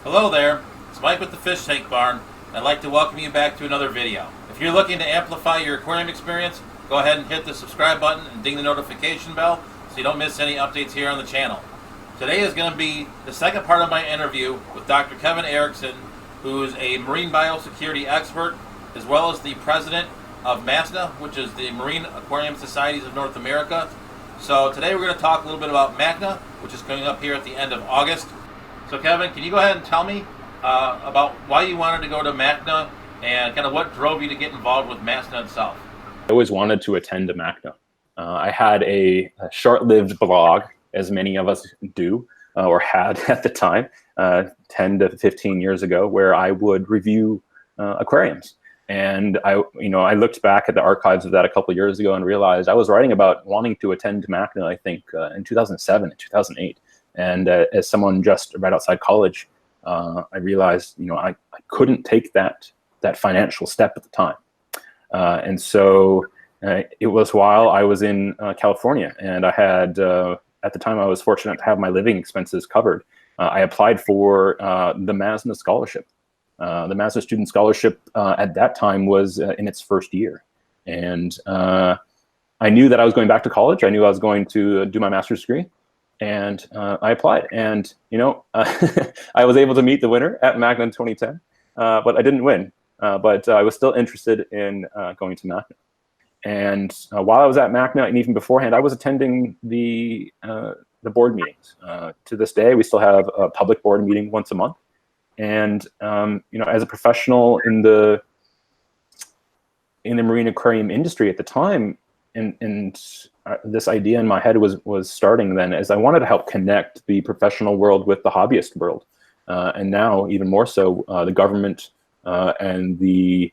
Hello there, it's Mike with the Fish Tank Barn. I'd like to welcome you back to another video. If you're looking to amplify your aquarium experience, go ahead and hit the subscribe button and ding the notification bell so you don't miss any updates here on the channel. Today is going to be the second part of my interview with Dr. Kevin Erickson, who is a marine biosecurity expert, as well as the president of MASNA, which is the Marine Aquarium Societies of North America. So today we're going to talk a little bit about MACNA, which is coming up here at the end of August. So Kevin, can you go ahead and tell me about why you wanted to go to MACNA and kind of what drove you to get involved with MASNA itself? I always wanted to attend a MACNA. I had a short-lived blog, as many of us do, or had at the time, 10 to 15 years ago, where I would review aquariums. And I looked back at the archives of that a couple of years ago and realized I was writing about wanting to attend MACNA, I think, in 2007 and 2008. And as someone just right outside college, I realized, I couldn't take that financial step at the time. And so it was while I was in California, and I had, at the time I was fortunate to have my living expenses covered. I applied for the MASNA scholarship. The MASNA student scholarship at that time was in its first year. And I knew that I was going back to college. I knew I was going to do my master's degree. And I applied, and I was able to meet the winner at MACNA in 2010, but I didn't win. But I was still interested in going to MACNA. And while I was at MACNA, and even beforehand, I was attending the board meetings. To this day, we still have a public board meeting once a month. And as a professional in the marine aquarium industry at the time, and this idea in my head was starting then, as I wanted to help connect the professional world with the hobbyist world, and now even more so the government and the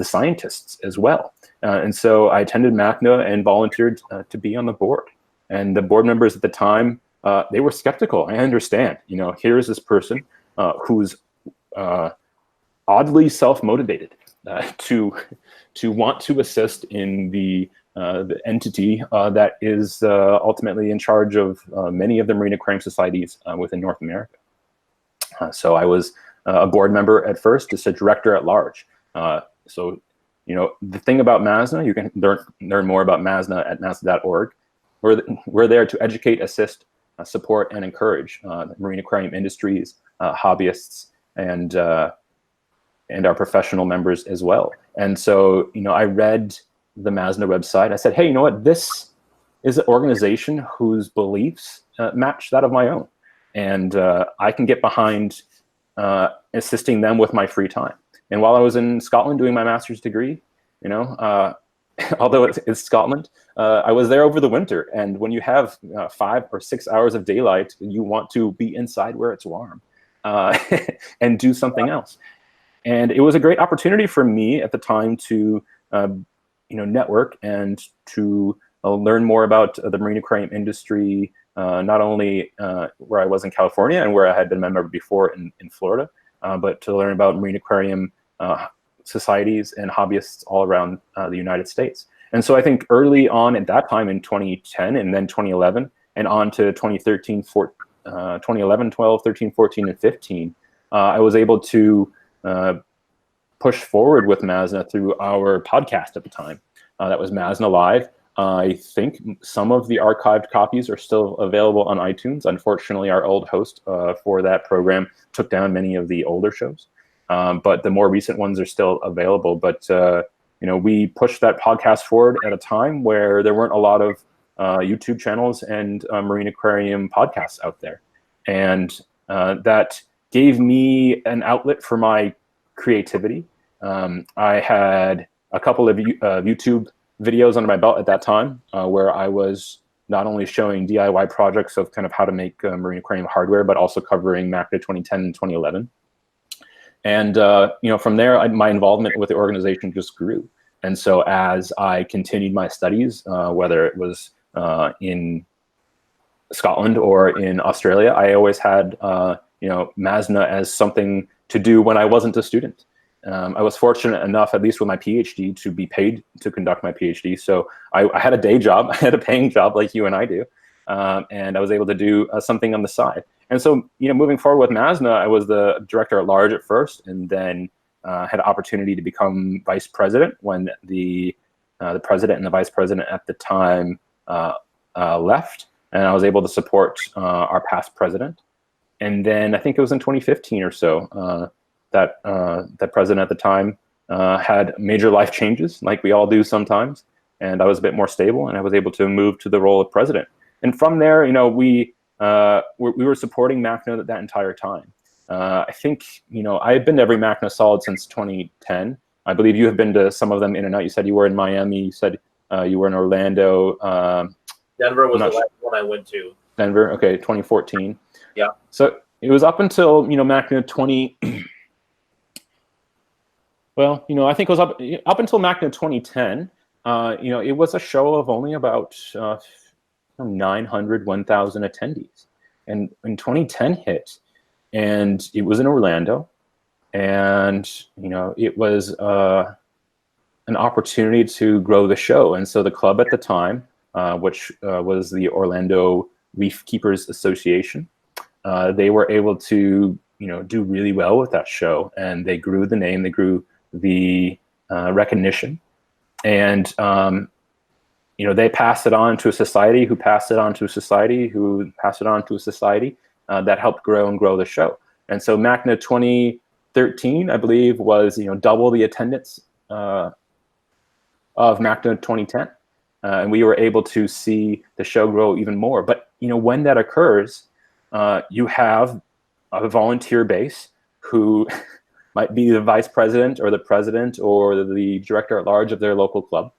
scientists as well. And so I attended MACNA and volunteered to be on the board. And the board members at the time, they were skeptical. I understand. Here's this person who's oddly self-motivated to want to assist in the entity that is ultimately in charge of many of the marine aquarium societies within North America. So I was a board member at first, just a director at large. So the thing about MASNA, you can learn more about MASNA at masna.org. We're there to educate, assist, support, and encourage the marine aquarium industries, hobbyists, and our professional members as well. And so I read the MASNA website. I said, hey, you know what? This is an organization whose beliefs match that of my own. And I can get behind assisting them with my free time. And while I was in Scotland doing my master's degree, although it's Scotland, I was there over the winter. And when you have 5 or 6 hours of daylight, you want to be inside where it's warm and do something else. And it was a great opportunity for me at the time to network and to learn more about the marine aquarium industry, not only where I was in California and where I had been a member before in Florida, but to learn about marine aquarium societies and hobbyists all around the United States. And so I think early on at that time in 2010 and then 2011 and on to 2013, 2011, 12, 13, 14, and 15, I was able to push forward with MASNA through our podcast at the time. That was MASNA Live. I think some of the archived copies are still available on iTunes. Unfortunately, our old host for that program took down many of the older shows, but the more recent ones are still available. But we pushed that podcast forward at a time where there weren't a lot of YouTube channels and marine aquarium podcasts out there, and that gave me an outlet for my creativity. I had a couple of YouTube videos under my belt at that time where I was not only showing DIY projects of kind of how to make marine aquarium hardware, but also covering MACNA 2010 and 2011. And from there, my involvement with the organization just grew. And so as I continued my studies, whether it was in Scotland or in Australia, I always had MASNA as something to do when I wasn't a student. I was fortunate enough, at least with my PhD, to be paid to conduct my PhD. So I had a day job, I had a paying job like you and I do. and I was able to do something on the side. And so, moving forward with MASNA, I was the director at large at first, and then had an opportunity to become vice president when the president and the vice president at the time left, and I was able to support our past president. And then I think it was in 2015 or so that the president at the time had major life changes, like we all do sometimes, and I was a bit more stable, and I was able to move to the role of president. And from there, we were supporting MACNA that entire time. I think, I had been to every MACNA Solid since 2010. I believe you have been to some of them in and out. You said you were in Miami. You said you were in Orlando. Denver was the last one I went to. Denver, okay, 2014. Yeah. So it was up until, MACNA 20. Well, I think it was up until MACNA 2010. It was a show of only about 900, 1,000 attendees. And in 2010 hit, and it was in Orlando, and it was an opportunity to grow the show. And so the club at the time, which was the Orlando Reef Keepers Association, they were able to do really well with that show, and they grew the name, they grew the recognition, and they passed it on to a society who passed it on to a society who passed it on to a society that helped grow the show. And so MACNA 2013, I believe, was double the attendance of MACNA 2010, and we were able to see the show grow even more. But when that occurs, you have a volunteer base who might be the vice president or the president or the director at large of their local club.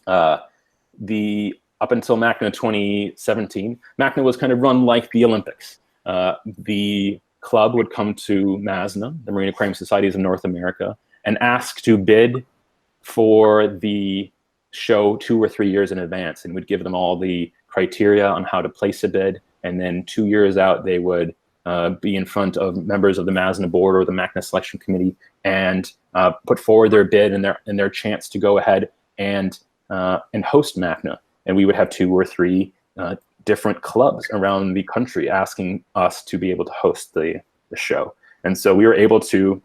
Up until MACNA 2017, MACNA was kind of run like the Olympics. The club would come to MASNA, the Marine Aquarium Societies of North America, and ask to bid for the show 2 or 3 years in advance, and would give them all the criteria on how to place a bid. And then 2 years out, they would be in front of members of the MASNA board or the MACNA selection committee and put forward their bid and their chance to go ahead and host MACNA. And we would have 2 or 3 different clubs around the country asking us to be able to host the show. And so we were able to,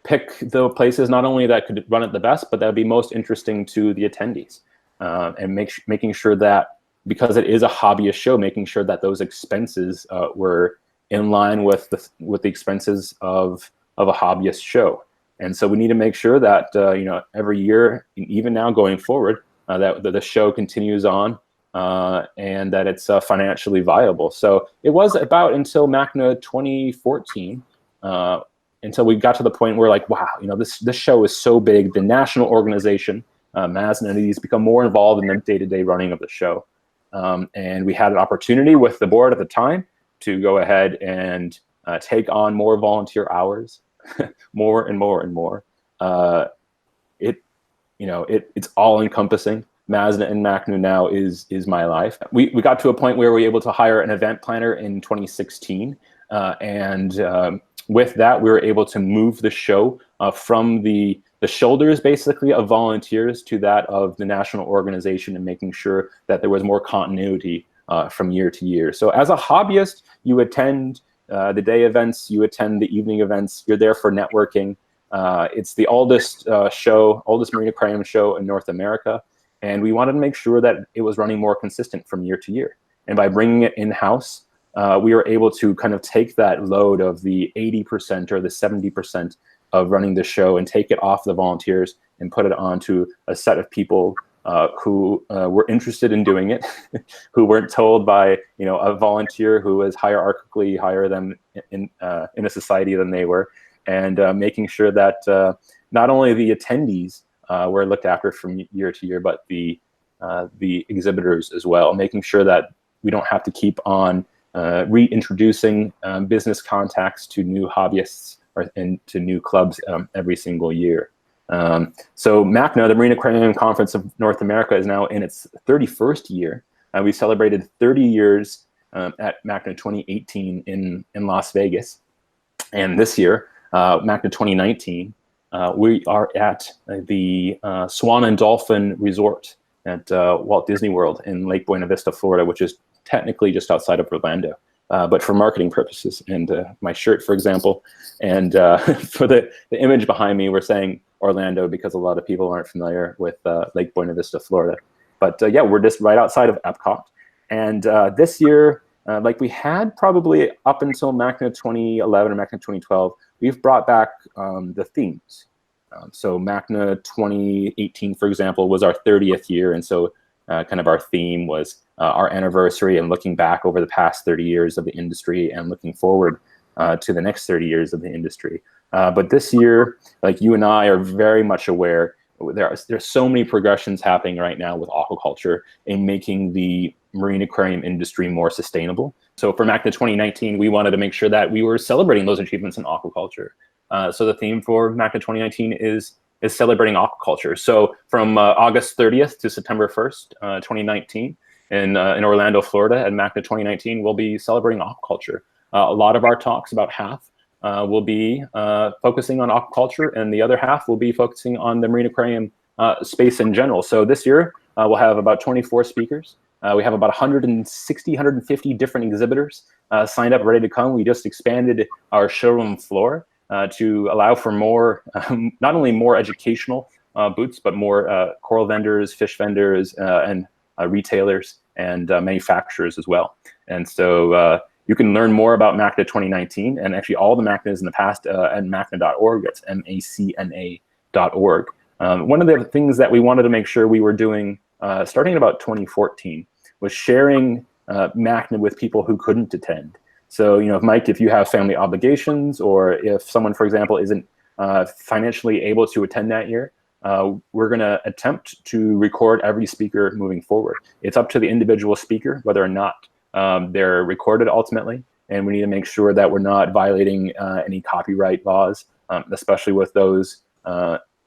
pick the places not only that could run it the best, but that would be most interesting to the attendees, and making sure that, because it is a hobbyist show, making sure that those expenses were in line with the expenses of a hobbyist show. And so we need to make sure that every year, even now going forward, that the show continues on and that it's financially viable. So it was about until MACNA 2014 until we got to the point where, like, wow, this show is so big. The national organization, MASNA, needs to become more involved in the day-to-day running of the show. And we had an opportunity with the board at the time to go ahead and take on more volunteer hours, more and more and more. It's all encompassing. MASNA and MACNA now is my life. We got to a point where we were able to hire an event planner in 2016, and with that, we were able to move the show from the shoulders, basically, of volunteers to that of the national organization, and making sure that there was more continuity from year to year. So as a hobbyist, you attend the day events, you attend the evening events, you're there for networking. It's the oldest marine aquarium show in North America, and we wanted to make sure that it was running more consistent from year to year. And by bringing it in-house, we were able to kind of take that load of the 80% or the 70% of running the show and take it off the volunteers and put it onto a set of people who were interested in doing it, who weren't told by a volunteer who was hierarchically higher than in a society than they were, and making sure that not only the attendees were looked after from year to year, but the exhibitors as well, making sure that we don't have to keep on reintroducing business contacts to new hobbyists and to new clubs every single year. So MACNA, the Marine Aquarium Conference of North America, is now in its 31st year. We celebrated 30 years at MACNA 2018 in Las Vegas. And this year, MACNA 2019, we are at the Swan and Dolphin Resort at Walt Disney World in Lake Buena Vista, Florida, which is technically just outside of Orlando, but for marketing purposes. And my shirt, for example, and for the image behind me, we're saying Orlando because a lot of people aren't familiar with Lake Buena Vista, Florida. But yeah, we're just right outside of Epcot. And this year, like we had probably up until MACNA 2011 or MACNA 2012, we've brought back the themes. So MACNA 2018, for example, was our 30th year. And so kind of our theme was our anniversary and looking back over the past 30 years of the industry and looking forward to the next 30 years of the industry. But this year, like you and I are very much aware, there's so many progressions happening right now with aquaculture in making the marine aquarium industry more sustainable. So for MACNA 2019, we wanted to make sure that we were celebrating those achievements in aquaculture. So the theme for MACNA 2019 is celebrating aquaculture. So from August 30th to September 1st, 2019, in Orlando, Florida, at MACNA 2019, we'll be celebrating aquaculture. A lot of our talks, about half, will be focusing on aquaculture, and the other half will be focusing on the marine aquarium space in general. So this year, we'll have about 24 speakers. We have about 160, 150 different exhibitors signed up, ready to come. We just expanded our showroom floor to allow for more, not only more educational booths, but more coral vendors, fish vendors, and retailers and manufacturers as well. And so you can learn more about MACNA 2019 and actually all the MACNAs in the past at macna.org. That's MACNA.org. One of the things that we wanted to make sure we were doing starting in about 2014 was sharing MACNA with people who couldn't attend. So, you know, Mike, if you have family obligations, or if someone, for example, isn't financially able to attend that year, we're going to attempt to record every speaker moving forward. It's up to the individual speaker whether or not they're recorded ultimately, and we need to make sure that we're not violating any copyright laws, especially with those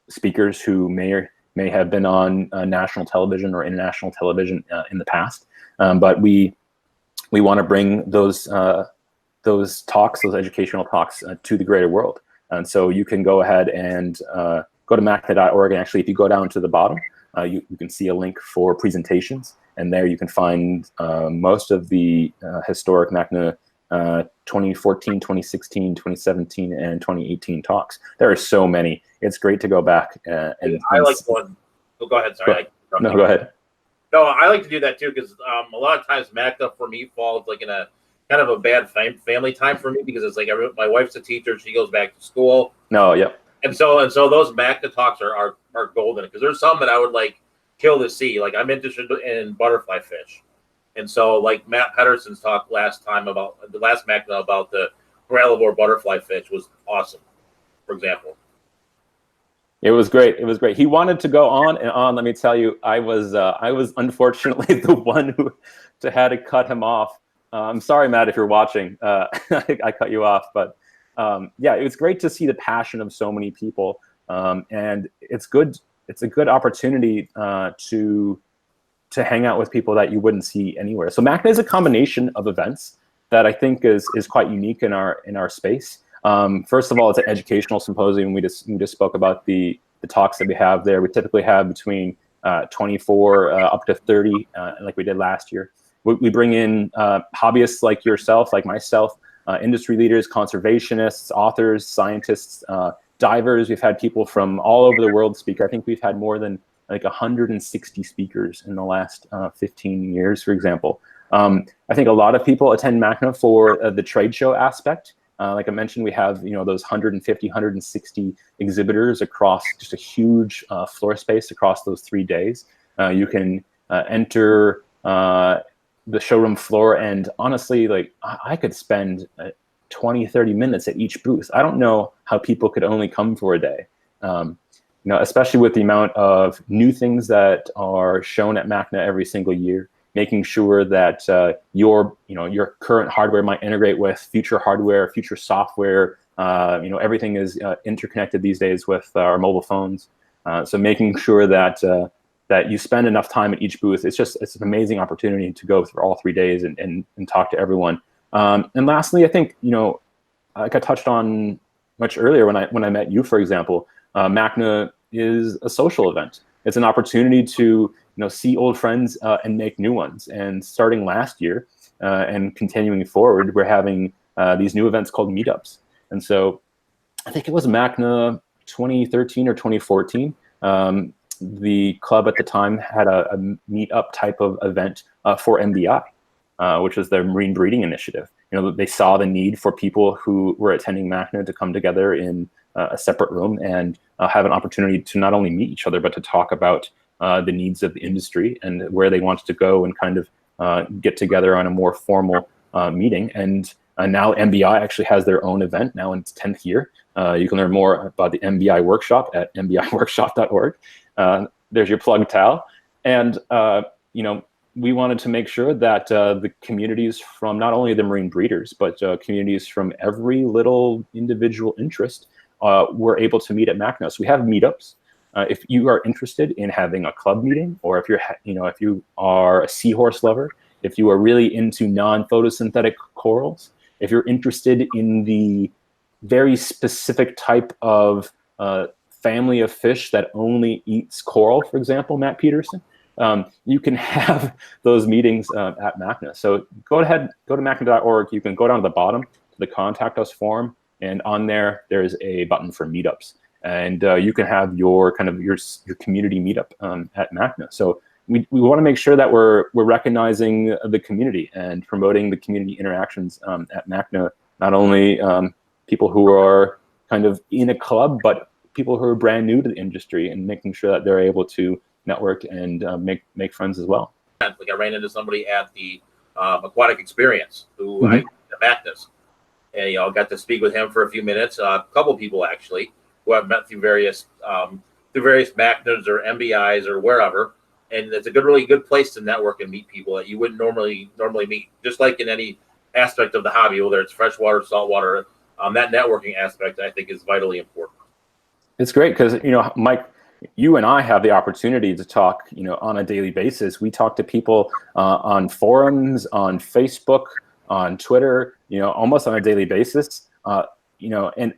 speakers who may have been on national television or international television in the past. But we want to bring those talks, those educational talks, to the greater world. And so you can go ahead and go to macna.org, and actually if you go down to the bottom, you can see a link for presentations, and there you can find most of the historic MACNA 2014, 2016, 2017, and 2018 talks. There are so many. It's great to go back and I like one. Oh, go ahead. Sorry. No, go ahead. No, I like to do that too, because a lot of times MACNA for me falls like in a kind of a bad family time for me, because it's like my wife's a teacher, she goes back to school. No, yep. And so those MACNA talks are golden, because there's some that I would like kill to see. Like I'm interested in butterfly fish, and so like Matt Pedersen's talk last time about the last MACNA about the Corallivore butterfly fish was awesome, for example. It was great. It was great. He wanted to go on and on. Let me tell you, I was unfortunately the one who had to cut him off. I'm sorry, Matt, if you're watching. I cut you off, but yeah, it was great to see the passion of so many people, and it's good. It's a good opportunity to hang out with people that you wouldn't see anywhere. So MACNA is a combination of events that I think is quite unique in our space. First of all, it's an educational symposium. We just spoke about the talks that we have there. We typically have between 24 up to 30, like we did last year. We bring in hobbyists like yourself, like myself, industry leaders, conservationists, authors, scientists, divers. We've had people from all over the world speak. I think we've had more than like 160 speakers in the last 15 years, for example. I think a lot of people attend MACNA for the trade show aspect. Like I mentioned, we have those 150, 160 exhibitors across just a huge floor space across those 3 days. You can enter the showroom floor, and honestly, like I could spend 20, 30 minutes at each booth. I don't know how people could only come for a day. Especially with the amount of new things that are shown at MACNA every single year, making sure that your current hardware might integrate with future hardware, future software. Everything is interconnected these days with our mobile phones. So making sure that that you spend enough time at each booth, it's an amazing opportunity to go through all 3 days and talk to everyone. And lastly, I think like I touched on much earlier when I met you, for example, MACNA is a social event. It's an opportunity to see old friends and make new ones. And starting last year and continuing forward, we're having these new events called meetups. And so I think it was MACNA 2013 or 2014. The club at the time had a meetup type of event for MBI, which was their Marine Breeding Initiative. They saw the need for people who were attending MACNA to come together in a separate room and have an opportunity to not only meet each other, but to talk about the needs of the industry and where they wanted to go and kind of get together on a more formal meeting. And now MBI actually has their own event now in its 10th year. You can learn more about the MBI workshop at mbiworkshop.org. There's your plug, Tal. And we wanted to make sure that the communities from not only the marine breeders, but communities from every little individual interest were able to meet at MACNA. So we have meetups. If you are interested in having a club meeting, or if if you are a seahorse lover, if you are really into non-photosynthetic corals, if you're interested in the very specific type of family of fish that only eats coral, for example, Matt Peterson, you can have those meetings at MACNA. So go ahead, go to macna.org. You can go down to the bottom to the Contact Us form, and on there, there's a button for meetups. And you can have your community meetup at MACNA. So we want to make sure that we're recognizing the community and promoting the community interactions at MACNA, not only people who are kind of in a club, but people who are brand new to the industry, and making sure that they're able to network and make friends as well. Like I ran into somebody at the Aquatic Experience who I MACNA's, and got to speak with him for a few minutes. A couple people actually who I've met through various MACNA's or MBI's or wherever, and it's a really good place to network and meet people that you wouldn't normally meet. Just like in any aspect of the hobby, whether it's freshwater, saltwater, that networking aspect I think is vitally important. It's great because Mike, you and I have the opportunity to talk, on a daily basis. We talk to people on forums, on Facebook, on Twitter, almost on a daily basis. And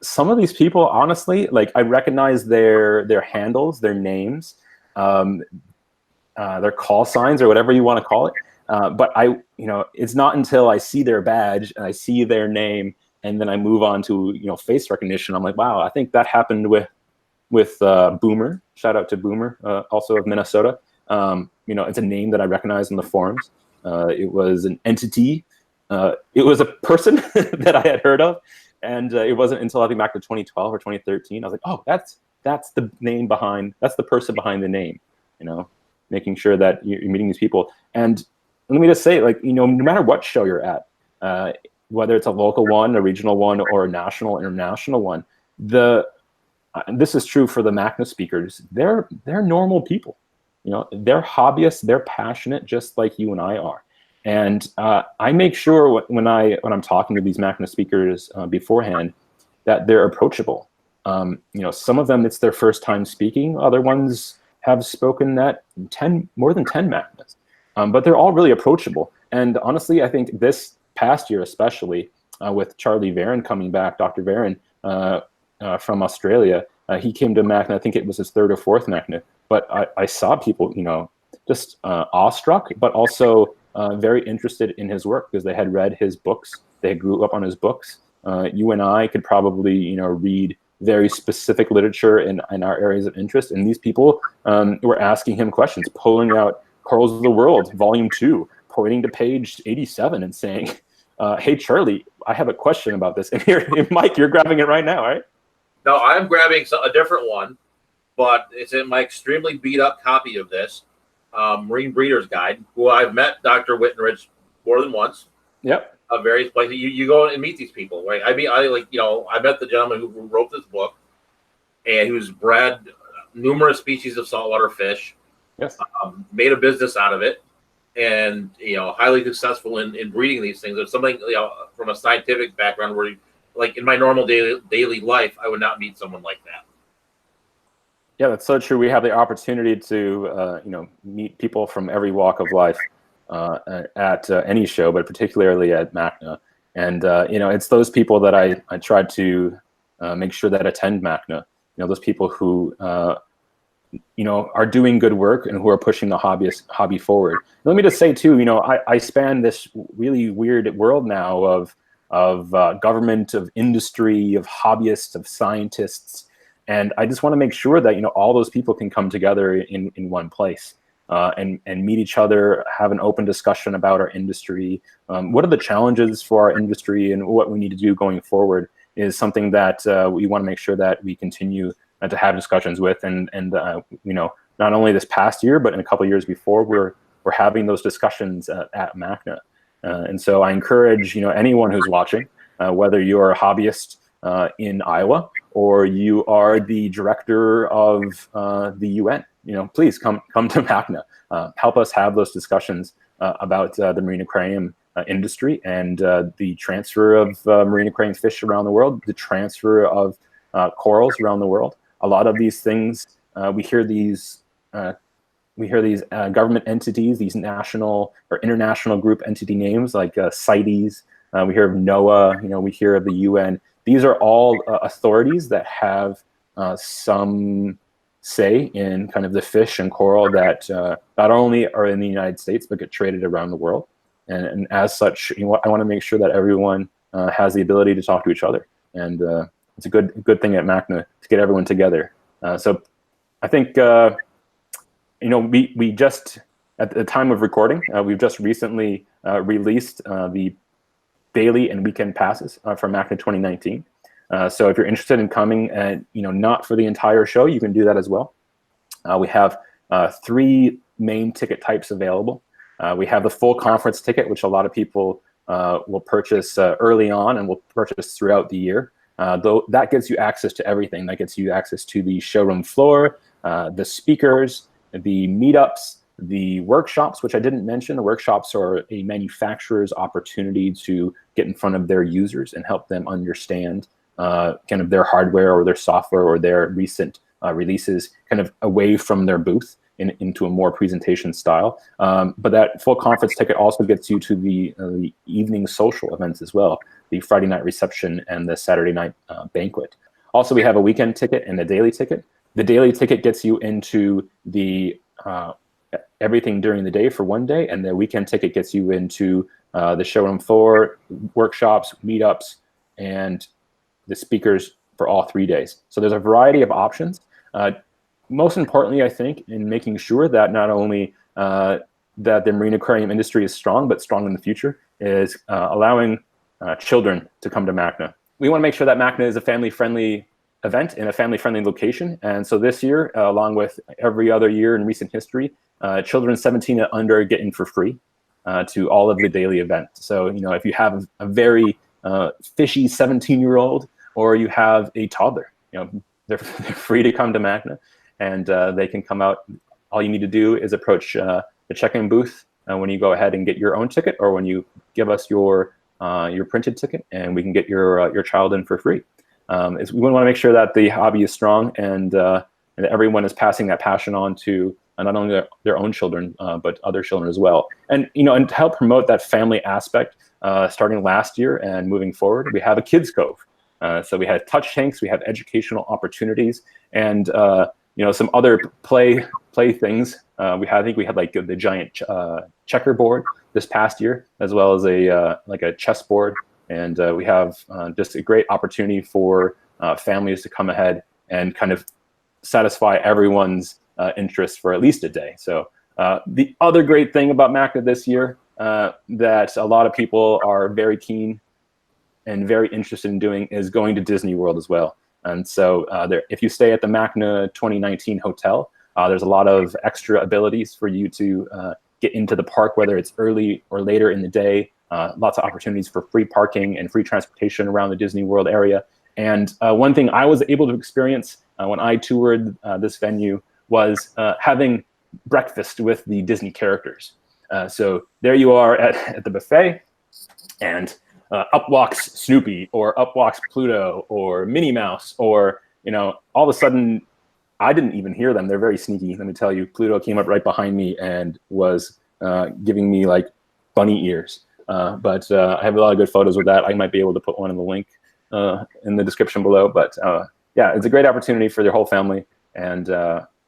some of these people, honestly, like I recognize their handles, their names, their call signs, or whatever you want to call it. But it's not until I see their badge and I see their name, and then I move on to face recognition. I'm like, wow, I think that happened with Boomer. Shout out to Boomer, also of Minnesota. It's a name that I recognize in the forums. It was an entity. It was a person that I had heard of, and it wasn't until I think back to 2012 or 2013 I was like, oh, that's the name behind. That's the person behind the name. Making sure that you're meeting these people. And let me just say, no matter what show you're at, whether it's a local one, a regional one, or a national, international one, this is true for the MACNA speakers. They're normal people. They're hobbyists. They're passionate, just like you and I are. And I make sure when I'm talking to these MACNA speakers beforehand that they're approachable. Some of them, it's their first time speaking. Other ones have spoken at more than 10 MACNAs. But they're all really approachable. And honestly, I think this past year, especially with Charlie Varon coming back, Dr. Varon from Australia, he came to MACNA. I think it was his third or fourth MACNA. But I saw people, just awestruck, but also very interested in his work because they had read his books. They grew up on his books. You and I could probably, read very specific literature in our areas of interest. And these people were asking him questions, pulling out Corals of the World, Volume 2, pointing to page 87 and saying, hey, Charlie, I have a question about this. And here, Mike, you're grabbing it right now, right? No, I'm grabbing a different one, but it's in my extremely beat up copy of this Marine Breeder's Guide, who I've met Dr. Wittenridge more than once. Yep. Various places. You go and meet these people, right? I met the gentleman who wrote this book, and who's bred numerous species of saltwater fish. Yes. Made a business out of it, and highly successful in breeding these things. It's something from a scientific background where, like in my normal daily life, I would not meet someone like that. Yeah, that's so true. We have the opportunity to meet people from every walk of life at any show, but particularly at MACNA. And it's those people that I try to make sure that attend MACNA. Those people who are doing good work and who are pushing the hobby forward. Let me just say too, I span this really weird world now of government, of industry, of hobbyists, of scientists, and I just want to make sure that all those people can come together in one place and meet each other, have an open discussion about our industry. What are the challenges for our industry and what we need to do going forward is something that we want to make sure that we continue to have discussions with, and not only this past year, but in a couple of years before, we're having those discussions at MACNA. And so I encourage anyone who's watching, whether you're a hobbyist in Iowa or you are the director of the UN, please come to MACNA. Help us have those discussions about the marine aquarium industry and the transfer of marine aquarium fish around the world, the transfer of corals around the world. A lot of these things, we hear these government entities, these national or international group entity names like CITES. We hear of NOAA. We hear of the UN. These are all authorities that have some say in kind of the fish and coral that not only are in the United States but get traded around the world. And as such, I want to make sure that everyone has the ability to talk to each other. And it's a good thing at MACNA to get everyone together. So I think we just, at the time of recording, we've just recently released the daily and weekend passes for MACNA 2019. So if you're interested in coming and not for the entire show, you can do that as well. We have 3 main ticket types available. We have the full conference ticket, which a lot of people will purchase early on and will purchase throughout the year. Though that gets you access to everything. That gets you access to the showroom floor, the speakers, the meetups, the workshops, which I didn't mention. The workshops are a manufacturer's opportunity to get in front of their users and help them understand kind of their hardware or their software or their recent releases kind of away from their booth into a more presentation style. But that full conference ticket also gets you to the evening social events as well, the Friday night reception and the Saturday night banquet. Also, we have a weekend ticket and a daily ticket. The daily ticket gets you into the everything during the day for one day, and the weekend ticket gets you into the showroom floor, workshops, meetups, and the speakers for all 3 days. So there's a variety of options. Most importantly, I think, in making sure that not only that the marine aquarium industry is strong, but strong in the future, is allowing children to come to MACNA. We want to make sure that MACNA is a family-friendly event in a family-friendly location. And so this year, along with every other year in recent history, children 17 and under get in for free to all of the daily events. So, if you have a very fishy 17-year-old or you have a toddler, they're free to come to MACNA, and they can come out. All you need to do is approach the check-in booth when you go ahead and get your own ticket, or when you give us your printed ticket, and we can get your child in for free. We want to make sure that the hobby is strong and that everyone is passing that passion on to not only their own children, but other children as well. And and to help promote that family aspect, starting last year and moving forward, we have a Kids Cove. So we have touch tanks, we have educational opportunities, and some other play things. I think we had like the giant checkerboard this past year, as well as a chessboard. And we have just a great opportunity for families to come ahead and kind of satisfy everyone's interest for at least a day. So the other great thing about MACNA this year that a lot of people are very keen and very interested in doing is going to Disney World as well. And so if you stay at the MACNA 2019 hotel, there's a lot of extra abilities for you to get into the park, whether it's early or later in the day. Lots of opportunities for free parking and free transportation around the Disney World area. And one thing I was able to experience when I toured this venue was having breakfast with the Disney characters. So there you are at the buffet, and up walks Snoopy, or up walks Pluto, or Minnie Mouse, or all of a sudden, I didn't even hear them. They're very sneaky, let me tell you. Pluto came up right behind me and was giving me like bunny ears. But I have a lot of good photos with that. I might be able to put one in the link in the description below. But yeah, it's a great opportunity for their whole family. And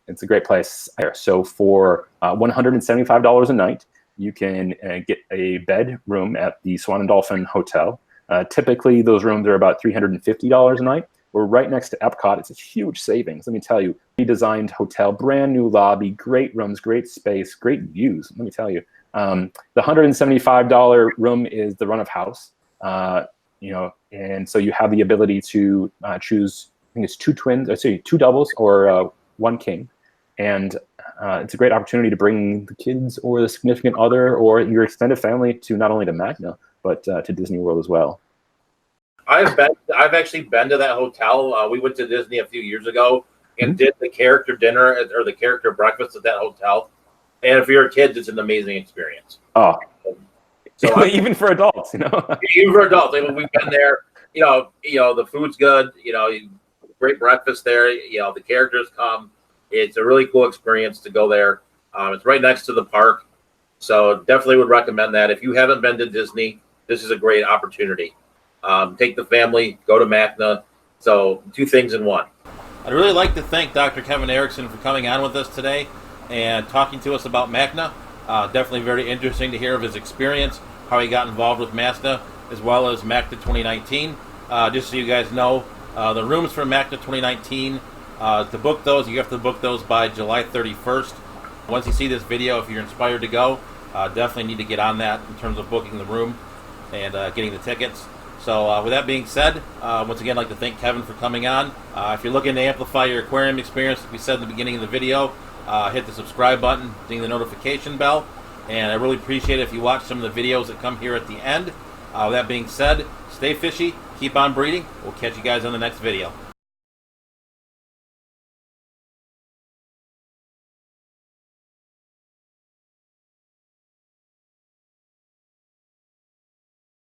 It's a great place there. So for $175 a night, you can get a bedroom at the Swan and Dolphin Hotel. Typically, those rooms are about $350 a night. We're right next to Epcot. It's a huge savings. Let me tell you, redesigned hotel, brand new lobby, great rooms, great space, great views. Let me tell you, the $175 room is the run of house. And so you have the ability to choose. I think it's two doubles or one king, and it's a great opportunity to bring the kids or the significant other or your extended family to not only to MACNA but to Disney World as well. I've actually been to that hotel. We went to Disney a few years ago and did the character dinner or the character breakfast at that hotel. And for your kids, it's an amazing experience. Oh, so even for adults, even for adults, we've been there. The food's good. Great breakfast there. The characters come. It's a really cool experience to go there. It's right next to the park, so definitely would recommend that. If you haven't been to Disney, this is a great opportunity. Take the family, go to MACNA. So 2 things in one. I'd really like to thank Dr. Kevin Erickson for coming on with us today and talking to us about MACNA. Definitely very interesting to hear of his experience, how he got involved with MASNA, as well as MACNA 2019. Just so you guys know, the rooms for MACNA 2019, to book those, you have to book those by July 31st. Once you see this video, if you're inspired to go, definitely need to get on that in terms of booking the room and getting the tickets. So with that being said, once again, I'd like to thank Kevin for coming on. If you're looking to amplify your aquarium experience, like we said in the beginning of the video, hit the subscribe button, ding the notification bell, and I really appreciate it if you watch some of the videos that come here at the end. With that being said, stay fishy, keep on breeding. We'll catch you guys on the next video.